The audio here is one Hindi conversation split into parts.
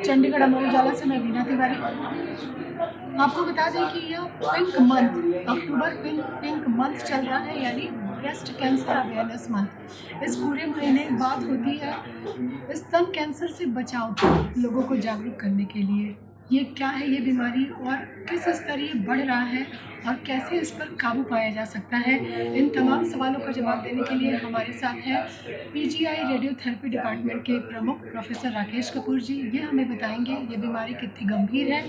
चंडीगढ़ अमर उजाला से मैं वीना तिवारी। आपको बता दें कि यह पिंक मंथ, अक्टूबर पिंक मंथ चल रहा है, यानी ब्रेस्ट कैंसर अवेयरनेस मंथ। इस पूरे महीने बात होती है स्तन कैंसर से बचाव की, लोगों को जागरूक करने के लिए। ये क्या है ये बीमारी और किस स्तर ये बढ़ रहा है और कैसे इस पर काबू पाया जा सकता है, इन तमाम सवालों का जवाब देने के लिए हमारे साथ हैं पीजीआई रेडियोथेरेपी डिपार्टमेंट के प्रमुख प्रोफेसर राकेश कपूर जी। ये हमें बताएंगे ये बीमारी कितनी गंभीर है,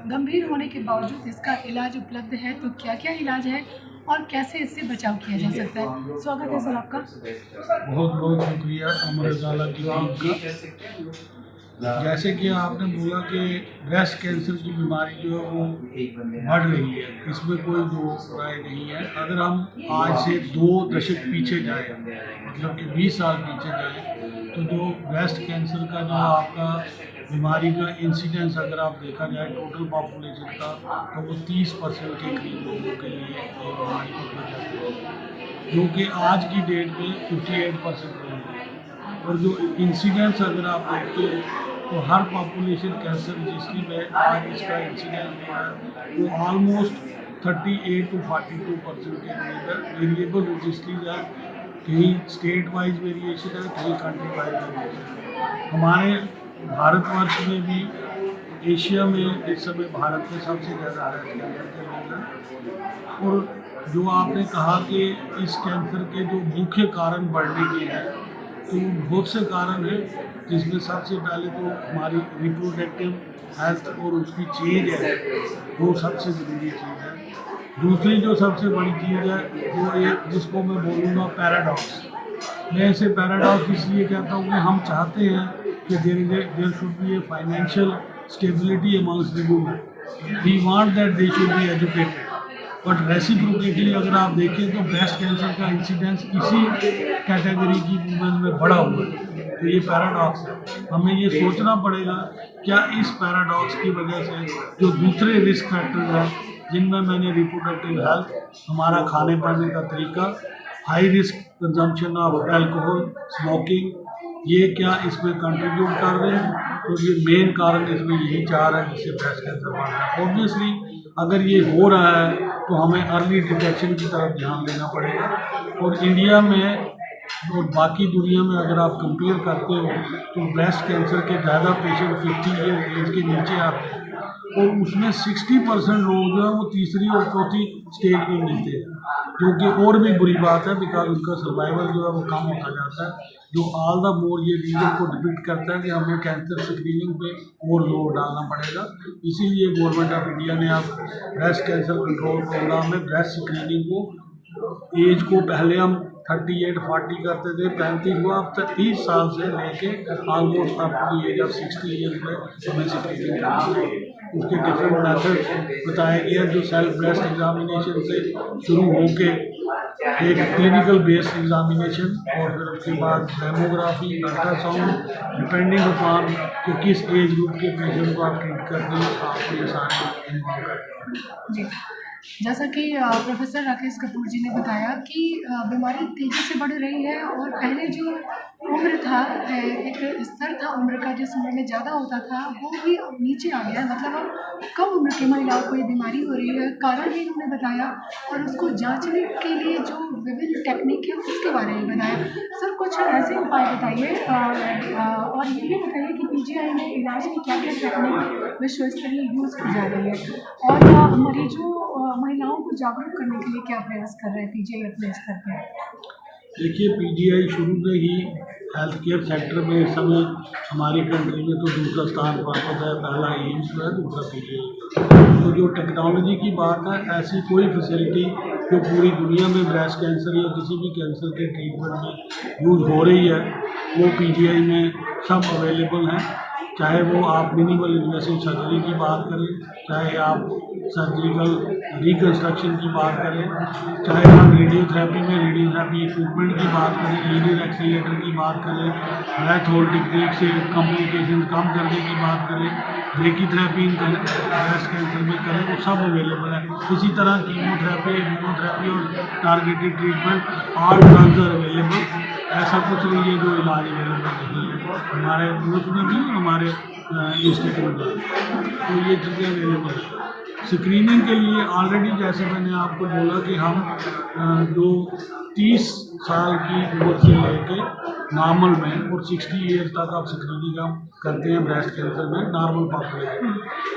गंभीर होने के बावजूद इसका इलाज उपलब्ध है तो क्या क्या इलाज है और कैसे इससे बचाव किया जा सकता है। स्वागत है सर आपका। बहुत बहुत शुक्रिया अमर उजाला की टीम का। जैसे कि आपने बोला कि ब्रेस्ट कैंसर की बीमारी जो है वो बढ़ रही है, इसमें कोई दो राय नहीं है। अगर हम आज से 2 दशक पीछे जाएं, मतलब कि 20 साल पीछे जाएं, तो जो ब्रेस्ट कैंसर का जो आपका बीमारी का इंसिडेंस अगर आप देखा जाए टोटल पॉपुलेशन का, तो वो 30% के करीब लोगों के लिए ये बीमारी पकड़ी जाती है, जो कि आज की डेट में 58% लोग हैं। और जो इंसिडेंस अगर आप देखते हो तो हर पॉपुलेशन कैंसर जिसकी में आज इसका इंसिडेंस जो है वो ऑलमोस्ट 38 to 42% के करीब है। वेरिएबल रजिस्ट्रीज है, कहीं स्टेट वाइज वेरिएशन है, कहीं कंट्री वाइज वेरिएशन है। हमारे भारतवर्ष में भी, एशिया में इस समय भारत में सबसे ज़्यादा ब्रेस्ट कैंसर के लोग हैं। और जो आपने कहा कि इस कैंसर के जो मुख्य कारण बढ़ने के हैं, तो बहुत से कारण हैं, जिसमें सबसे पहले तो हमारी रिप्रोडक्टिव हेल्थ और उसकी चेंज है, वो सबसे ज़रूरी चीज़ है। दूसरी जो सबसे बड़ी चीज़ है वो एक जिसको मैं बोलूँगा पैराडॉक्स। मैं इसे पैराडॉक्स इसलिए कहता हूँ कि हम चाहते हैं कि there should be a financial stability amongst the women. We want that they should be educated, but reciprocally अगर आप देखें तो ब्रेस्ट कैंसर का इंसिडेंस इसी कैटेगरी की वुमेन में बढ़ा हुआ है। तो ये पैराडॉक्स है। हमें ये सोचना पड़ेगा क्या इस पैराडॉक्स की वजह से जो दूसरे रिस्क फैक्टर्स हैं, जिनमें मैंने रिप्रोडक्टिव हेल्थ, हमारा खाने पाने का तरीका, high risk consumption of alcohol, smoking, ये क्या इसमें कंट्रीब्यूट कर रहे हैं। तो ये मेन कारण इसमें यही 4 है जिससे ब्रेस्ट कैंसर बढ़ रहा है। ऑब्वियसली अगर ये हो रहा है तो हमें अर्ली डिटेक्शन की तरफ ध्यान देना पड़ेगा। और इंडिया में और बाकी दुनिया में अगर आप कंपेयर करते हो तो ब्रेस्ट कैंसर के ज़्यादा पेशेंट 50 ईयर एज के नीचे आते हैं, और उसमें 60% लोग जो है वो तीसरी और चौथी स्टेज में मिलते हैं, जो कि और भी बुरी बात है, बिकॉज उनका सर्वाइवल जो है वो कम होता जाता है, जो ऑल द मोर ये रीजन को डिपिक्ट करता है कि हमें कैंसर स्क्रीनिंग पे और जोर डालना पड़ेगा। इसीलिए गवर्नमेंट ऑफ इंडिया ने अब ब्रेस्ट कैंसर कंट्रोल प्रोग्राम में ब्रेस्ट स्क्रीनिंग को एज को पहले हम 38-40 करते थे, 35 हुआ, अब तक 30 साल से लेके almost up to age of 60 years में हमें स्क्रीनिंग करनी चाहिए। उसके डिफरेंट मेथड बताए गए हैं, जो सेल्फ ब्रेस्ट एग्जामिनेशन से शुरू होके एक क्लिनिकल बेस्ड एग्जामिनेशन, और फिर उसके बाद डेमोग्राफी, अल्ट्रासाउंड, डिपेंडिंग अपॉन कि किस एज ग्रुप के पेशेंट को आप ट्रीट करते हैं, आपको ये सारे इन्वॉल्व करते हैं। जैसा कि प्रोफेसर राकेश कपूर जी ने बताया कि बीमारी तेज़ी से बढ़ रही है और पहले जो उम्र था, एक स्तर था उम्र का जिस उम्र में ज़्यादा होता था, वो भी अब नीचे आ गया है। मतलब अब कम उम्र की महिलाओं को ये बीमारी हो रही है। कारण भी उन्होंने बताया और उसको जांचने के लिए जो विभिन्न टेक्निक है उसके बारे में बताया। सर कुछ ऐसे उपाय बताइए और ये भी बताइए कि पीजीआई में इलाज की क्या क्या टेक्निक विश्व स्तरीय यूज़ की जा रही है, और मरीजों महिलाओं को जागरूक करने के लिए क्या प्रयास कर रहे हैं पीजीआई अपने स्तर पर। देखिए, पीजीआई शुरू से ही हेल्थ केयर सेक्टर में इस समय हमारी कंट्री में तो दूसरा स्थान प्राप्त है। पहला एम्स है, दूसरा पीजीआई। तो जो टेक्नोलॉजी की बात है, ऐसी कोई फैसिलिटी जो पूरी दुनिया में ब्रेस्ट कैंसर या किसी भी कैंसर के ट्रीटमेंट में यूज़ हो रही है, वो पीजीआई में सब अवेलेबल हैं। चाहे वो आप मिनिमल इन्वेसिव सर्जरी की बात करें, चाहे आप सर्जिकल रिकन्स्ट्रक्शन की बात करें, चाहे हम रेडियोथेरेपी में रेडियोथेरेपी इक्विपमेंट की बात करें, लीनियर एक्सीलरेटर की बात करें, ब्रेथ होल्ड टेक्निक से कॉम्प्लिकेशन कम करने की बात करें, ब्रेकीथेरेपी ब्रेस्ट कैंसर में करें, वो सब अवेलेबल है। इसी तरह कीमोथेरेपी, इम्यूनोथेरेपी और targeted treatment, all drugs are available. ऐसा कुछ नहीं है जो इलाज अवेलेबल नहीं है। हमारे मुल्क में भी, हमारे इंस्टीट्यूट है, तो ये चीज़ें अवेलेबल है। स्क्रीनिंग के लिए ऑलरेडी जैसे मैंने आपको बोला कि हम जो 30 साल की उम्र से लेके नॉर्मल में और 60 ईयर्स तक आप स्क्रीनिंग हम करते हैं ब्रेस्ट कैंसर में नॉर्मल पॉपुलेशन।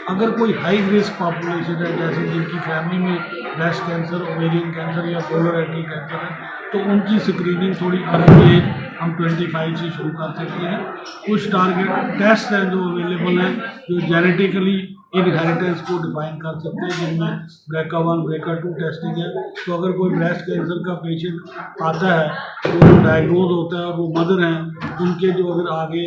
अगर कोई हाई रिस्क पॉपुलेशन है जैसे जिनकी फैमिली में ब्रेस्ट कैंसर, ओवेरियन कैंसर या कोलोरेक्टल कैंसर है, तो उनकी स्क्रीनिंग थोड़ी अर्ली एज हम 25 से शुरू कर सकते हैं। कुछ टारगेट टेस्ट हैं जो अवेलेबल हैं जो जेनेटिकली इनहेरिटेंस को डिफाइन कर सकते हैं, जिनमें BRCA1 BRCA2 टेस्टिंग है। तो अगर कोई ब्रेस्ट कैंसर का पेशेंट आता है तो डायग्नोज होता है और वो मदर हैं उनके जो अगर आगे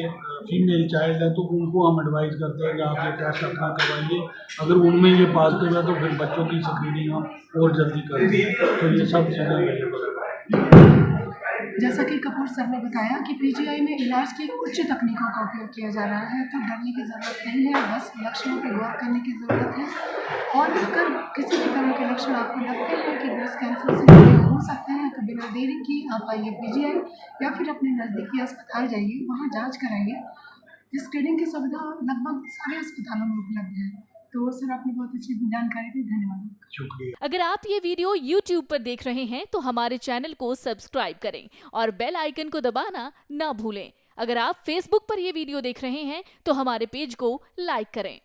फीमेल चाइल्ड है तो उनको हम एडवाइस करते हैं कि आप ये टेस्ट अपना करवाइए। अगर उनमें ये पॉजिटिव है तो फिर बच्चों की स्क्रीनिंग हम और जल्दी करते हैं। तो ये सब चीज़ें अवेलेबल है। जैसा कि कपूर सर ने बताया कि पीजीआई में इलाज की उच्च तकनीकों का उपयोग किया जा रहा है, तो डरने की ज़रूरत नहीं है, बस लक्षणों पर गौर करने की ज़रूरत है। और अगर किसी भी तरह के लक्षण आपको लगते हैं कि ब्रेस्ट कैंसर से जुड़े हो सकते हैं, तो बिना देरी की आप आइए पीजीआई या फिर अपने नज़दीकी अस्पताल जाइए, वहाँ जाँच कराइए। स्क्रीनिंग की सुविधा लगभग सारे अस्पतालों में उपलब्ध है। तो सर आपने बहुत अच्छी जानकारी दी, धन्यवाद। शुक्रिया। अगर आप ये वीडियो YouTube पर देख रहे हैं तो हमारे चैनल को सब्सक्राइब करें और बेल आइकन को दबाना ना भूलें। अगर आप Facebook पर ये वीडियो देख रहे हैं तो हमारे पेज को लाइक करें।